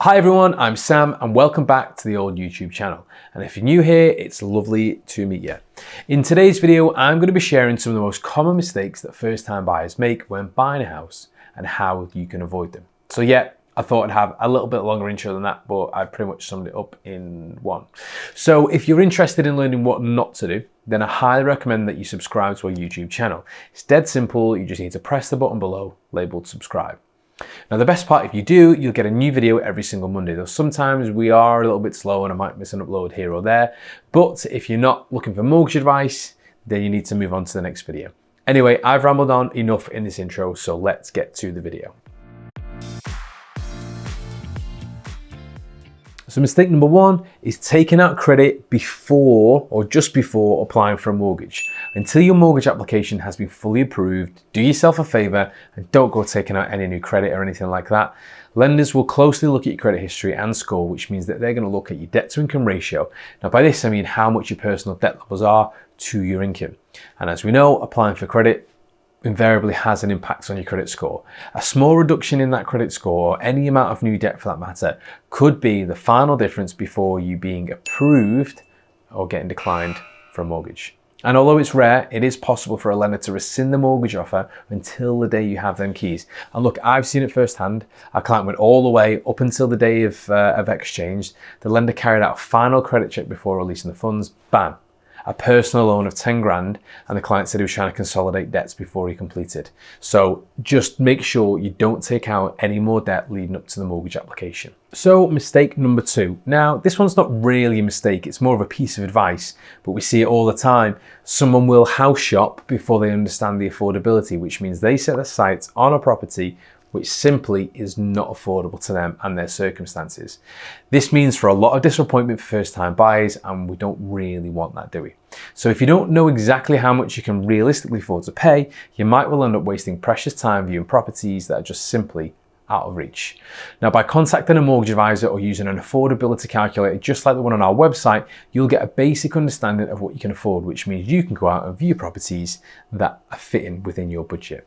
Hi everyone, I'm Sam and welcome back to the old YouTube channel. And if you're new here, it's lovely to meet you. In today's video, I'm going to be sharing some of the most common mistakes that first-time buyers make when buying a house and how you can avoid them. So yeah, I thought I'd have a little bit longer intro than that, but I pretty much summed it up in one. So if you're interested in learning what not to do, then I highly recommend that you subscribe to our YouTube channel. It's dead simple, you just need to press the button below labeled subscribe. Now the best part, if you do, you'll get a new video every single Monday, though sometimes we are a little bit slow and I might miss an upload here or there. But if you're not looking for mortgage advice, then you need to move on to the next video. Anyway, I've rambled on enough in this intro, so let's get to the video. So mistake number one is taking out credit before or just before applying for a mortgage. Until your mortgage application has been fully approved, do yourself a favor and don't go taking out any new credit or anything like that. Lenders will closely look at your credit history and score, which means that they're going to look at your debt to income ratio. Now by this I mean how much your personal debt levels are to your income. And as we know, applying for credit invariably has an impact on your credit score. A small reduction in that credit score, or any amount of new debt for that matter, could be the final difference before you being approved or getting declined for a mortgage. And although it's rare, it is possible for a lender to rescind the mortgage offer until the day you have them keys. And look, I've seen it firsthand. Our client went all the way up until the day of exchange. The lender carried out a final credit check before releasing the funds. Bam. A personal loan of 10 grand, and the client said he was trying to consolidate debts before he completed. So just make sure you don't take out any more debt leading up to the mortgage application. So mistake number two. Now, this one's not really a mistake, it's more of a piece of advice, but we see it all the time. Someone will house shop before they understand the affordability, which means they set their sights on a property which simply is not affordable to them and their circumstances. This means for a lot of disappointment for first-time buyers, and we don't really want that, do we? So if you don't know exactly how much you can realistically afford to pay, you might well end up wasting precious time viewing properties that are just simply out of reach. Now, by contacting a mortgage advisor or using an affordability calculator just like the one on our website, you'll get a basic understanding of what you can afford, which means you can go out and view properties that are fitting within your budget.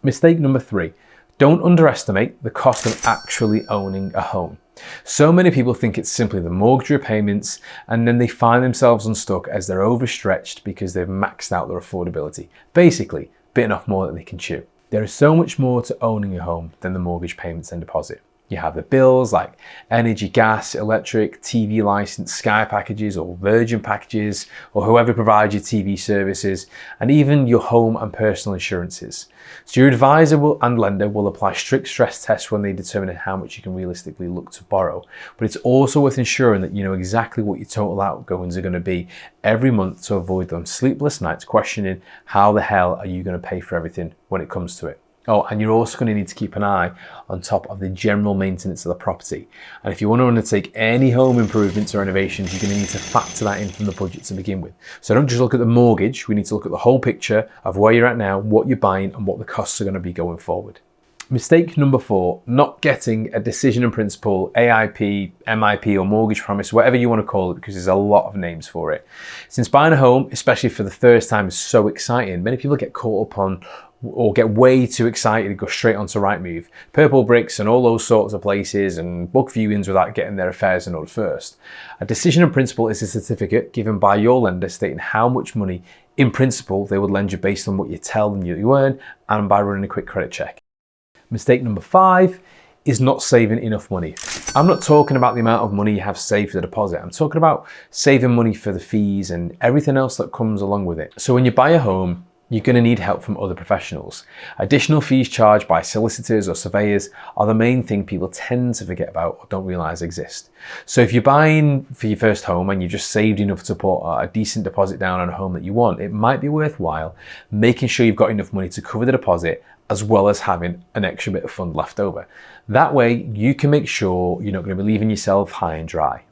Mistake number three. Don't underestimate the cost of actually owning a home. So many people think it's simply the mortgage repayments, and then they find themselves unstuck as they're overstretched because they've maxed out their affordability. Basically, bitten off more than they can chew. There is so much more to owning a home than the mortgage payments and deposit. You have the bills like energy, gas, electric, TV license, Sky packages or Virgin packages, or whoever provides your TV services, and even your home and personal insurances. So your advisor and lender will apply strict stress tests when they determine how much you can realistically look to borrow. But it's also worth ensuring that you know exactly what your total outgoings are going to be every month to avoid those sleepless nights questioning how the hell are you going to pay for everything when it comes to it. Oh, and you're also going to need to keep an eye on top of the general maintenance of the property. And if you want to undertake any home improvements or renovations, you're going to need to factor that in from the budget to begin with. So don't just look at the mortgage, we need to look at the whole picture of where you're at now, what you're buying, and what the costs are going to be going forward. Mistake number four, not getting a decision in principle, AIP, MIP, or mortgage promise, whatever you want to call it, because there's a lot of names for it. Since buying a home, especially for the first time, is so exciting, many people get caught up on or get way too excited and go straight onto Rightmove, Purple Bricks and all those sorts of places and book viewings without getting their affairs in order first. A decision in principle is a certificate given by your lender stating how much money in principle they would lend you based on what you tell them you earn and by running a quick credit check. Mistake number five is not saving enough money. I'm not talking about the amount of money you have saved for the deposit. I'm talking about saving money for the fees and everything else that comes along with it. So when you buy a home, you're going to need help from other professionals. Additional fees charged by solicitors or surveyors are the main thing people tend to forget about or don't realise exist. So if you're buying for your first home and you've just saved enough to put a decent deposit down on a home that you want, it might be worthwhile making sure you've got enough money to cover the deposit as well as having an extra bit of fund left over. That way you can make sure you're not going to be leaving yourself high and dry.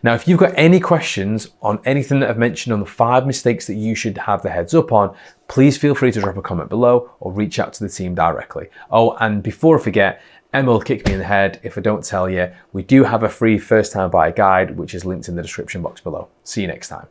Now, if you've got any questions on anything that I've mentioned on the 5 mistakes that you should have the heads up on, please feel free to drop a comment below or reach out to the team directly. Oh, and before I forget, Emma will kick me in the head if I don't tell you, we do have a free first-time buyer guide, which is linked in the description box below. See you next time.